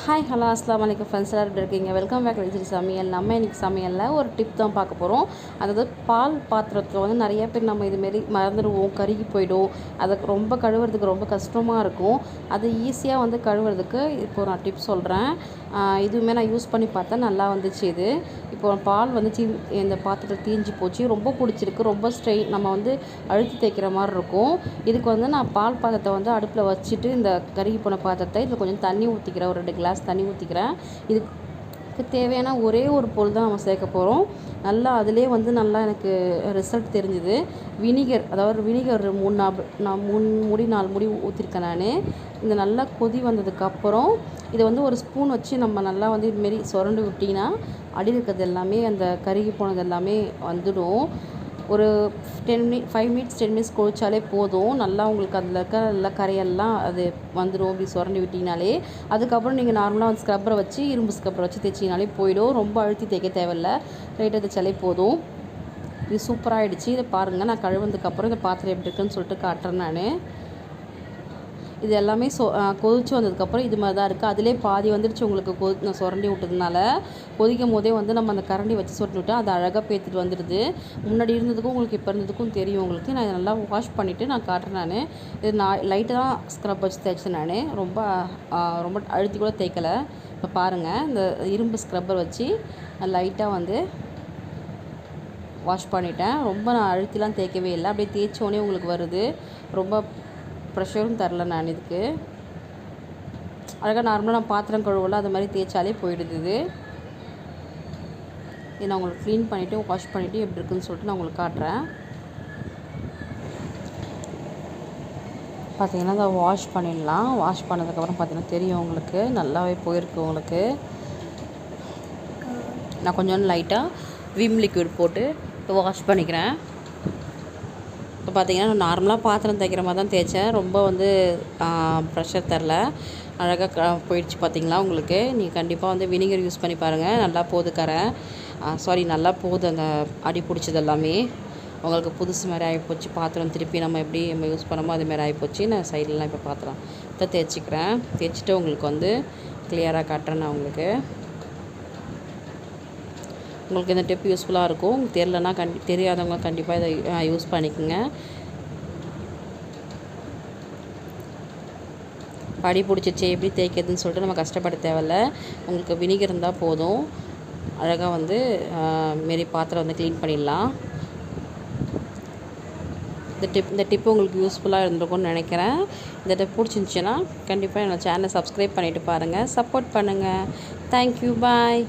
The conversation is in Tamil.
ஹாய் ஹலோ அஸ்லாம் வலைக்கம் ஃப்ரெண்ட்ஸ் எல்லோரும் இருக்கீங்க. வெல்கம் பேக் லிஜிரி சமையல். நம்ம இன்றைக்கி சமையலில் ஒரு டிப் தான் பார்க்க போகிறோம். அதாவது பால் பாத்திரத்தில் வந்து நிறைய பேர் நம்ம இதுமாரி மறந்துடுவோம், கருகி போயிடும். அதை ரொம்ப கழுவுறதுக்கு ரொம்ப கஷ்டமாக இருக்கும். அது ஈஸியாக வந்து கழுவுறதுக்கு இப்போது நான் டிப் சொல்கிறேன். இதுவுமே நான் யூஸ் பண்ணி பார்த்தேன், நல்லா வந்துச்சு. இது இப்போது பால் வந்து இந்த பாத்திரத்தில் தீஞ்சு போச்சு, ரொம்ப பிடிச்சிருக்கு, ரொம்ப நம்ம வந்து அழுத்தி தேய்க்கிற மாதிரி இருக்கும். இதுக்கு வந்து நான் பால் பாத்திரத்தை வந்து அடுப்பில் வச்சுட்டு இந்த கருகி போன பாத்திரத்தை இதில் கொஞ்சம் தண்ணி ஊற்றிக்கிறேன், ஒரு 2 கிளாஸ் தண்ணி ஊற்றிக்கிறேன். இதுக்கு தேவையான ஒரே ஒரு பொருள் தான் நம்ம சேர்க்க போகிறோம். நல்லா அதிலே வந்து நல்லா எனக்கு ரிசல்ட் தெரிஞ்சுது. வினிகர், அதாவது வினிகர் 3 மூடி 4 மூடி ஊற்றிருக்கேன் நான். இந்த நல்லா கொதி வந்ததுக்கப்புறம் இதை வந்து ஒரு ஸ்பூன் வச்சு நம்ம நல்லா வந்து இதுமாரி சுரண்டு விட்டிங்கன்னா அடியில் இருக்கிறது எல்லாமே, அந்த கருகி போனது எல்லாமே வந்துடும். ஒரு 5 மினிட்ஸ் 10 மினிட்ஸ் கொதிச்சாலே போதும். நல்லா உங்களுக்கு அதில் இருக்க எல்லா கரையெல்லாம் அது வந்துடும். இப்படி சுரண்டி விட்டிங்கனாலே அதுக்கப்புறம் நீங்கள் நார்மலாக வந்து ஸ்க்ரப்பரை வச்சு, இரும்பு ஸ்க்ரப்பரை வச்சு தேய்ச்சிங்கனாலே போயிடும். ரொம்ப அழுத்தி தேய்க்க தேவையில்லை, லைட்டாக தேய்ச்சாலே போதும். இது சூப்பராகிடுச்சு. இதை பாருங்கள், நான் கழுவுனதுக்கப்புறம் இந்த பாத்திரம் எப்படி இருக்குன்னு சொல்லிட்டு காட்டுறேன் நான். இது எல்லாமே கொதிச்சு வந்ததுக்கப்புறம் இது மாதிரி தான் இருக்குது. அதிலே பாதி வந்துடுச்சு உங்களுக்கு. நான் சுரண்டி விட்டதுனால கொதிக்கும் போதே வந்து நம்ம அந்த கரண்டி வச்சு சுரண்டி விட்டால் அது அழகாக பேத்துட்டு வந்துடுது. முன்னாடி இருந்ததுக்கும் உங்களுக்கு இப்போ இருந்ததுக்கும் தெரியும் உங்களுக்கு. நான் இதை நல்லா வாஷ் பண்ணிவிட்டு நான் காட்டுறேன் நான். இது நான் லைட்டாக தான் ஸ்க்ரப் வச்சு தேய்ச்சேன் நான். ரொம்ப அழுத்தி கூட தேய்க்கலை. இப்போ பாருங்கள், இந்த இரும்பு ஸ்க்ரப்பர் வச்சு லைட்டாக வந்து வாஷ் பண்ணிட்டேன். ரொம்ப நான் அழுத்திலாம் தேய்க்கவே இல்லை, அப்படியே தேய்ச்சோடனே உங்களுக்கு வருது. ரொம்ப ப்ரெஷரும் தரல நான். இதுக்கு அழகாக நார்மலாக நான் பாத்திரம் கழுவல அது மாதிரி தேய்ச்சாலே போயிடுது. இது நான் உங்களுக்கு க்ளீன் பண்ணிவிட்டு வாஷ் பண்ணிவிட்டு எப்படி இருக்குதுன்னு சொல்லிட்டு நான் உங்களுக்கு காட்டுறேன். பார்த்திங்கன்னா அதை வாஷ் பண்ணிடலாம். வாஷ் பண்ணதுக்கப்புறம் பார்த்திங்கன்னா தெரியும் உங்களுக்கு, நல்லாவே போயிருக்கு உங்களுக்கு. நான் கொஞ்சம் லைட்டாக விம் லிக்விட் போட்டு வாஷ் பண்ணிக்கிறேன். இப்போ பார்த்திங்கன்னா நான் நார்மலாக பாத்திரம் தேய்க்கிற மாதிரி தான் தேய்ச்சேன். ரொம்ப வந்து ப்ரெஷர் தரல, அழகாக போயிடுச்சு. பார்த்திங்களா உங்களுக்கு. நீங்கள் கண்டிப்பாக வந்து வினிகர் யூஸ் பண்ணி பாருங்கள். நல்லா போகுது நல்லா போகுது. அந்த அடி பிடிச்சது எல்லாமே உங்களுக்கு புதுசு மாதிரி ஆகிப்போச்சு. பாத்திரம் திருப்பி நம்ம எப்படி யூஸ் பண்ணமோ அதுமாரி ஆகிப்போச்சு. நான் சைட்லலாம் இப்போ பாத்திரத்தை தேய்ச்சிக்கிறேன். தேய்ச்சிட்டு உங்களுக்கு வந்து கிளியராக காட்டுறேன் நான் உங்களுக்கு. உங்களுக்கு இந்த டிப் யூஸ்ஃபுல்லாக இருக்கும். உங்களுக்கு தெரியலன்னா தெரியாதவங்க கண்டிப்பாக இதை யூஸ் பண்ணிக்கோங்க. படி பிடிச்சிச்சு எப்படி தேய்க்கிறதுன்னு சொல்லிட்டு நம்ம கஷ்டப்பட தேவையில்ல. உங்களுக்கு வினிகர் இருந்தால் போதும், அழகாக வந்து மாரி பாத்திரம் வந்து க்ளீன் பண்ணிடலாம். இந்த டிப்பு உங்களுக்கு யூஸ்ஃபுல்லாக இருந்திருக்கும்னு நினைக்கிறேன். இந்த டிப் பிடிச்சிருந்துச்சின்னா கண்டிப்பாக என்னோடய சேனலை சப்ஸ்கிரைப் பண்ணிவிட்டு பாருங்கள், சப்போர்ட் பண்ணுங்கள். தேங்க்யூ, பாய்.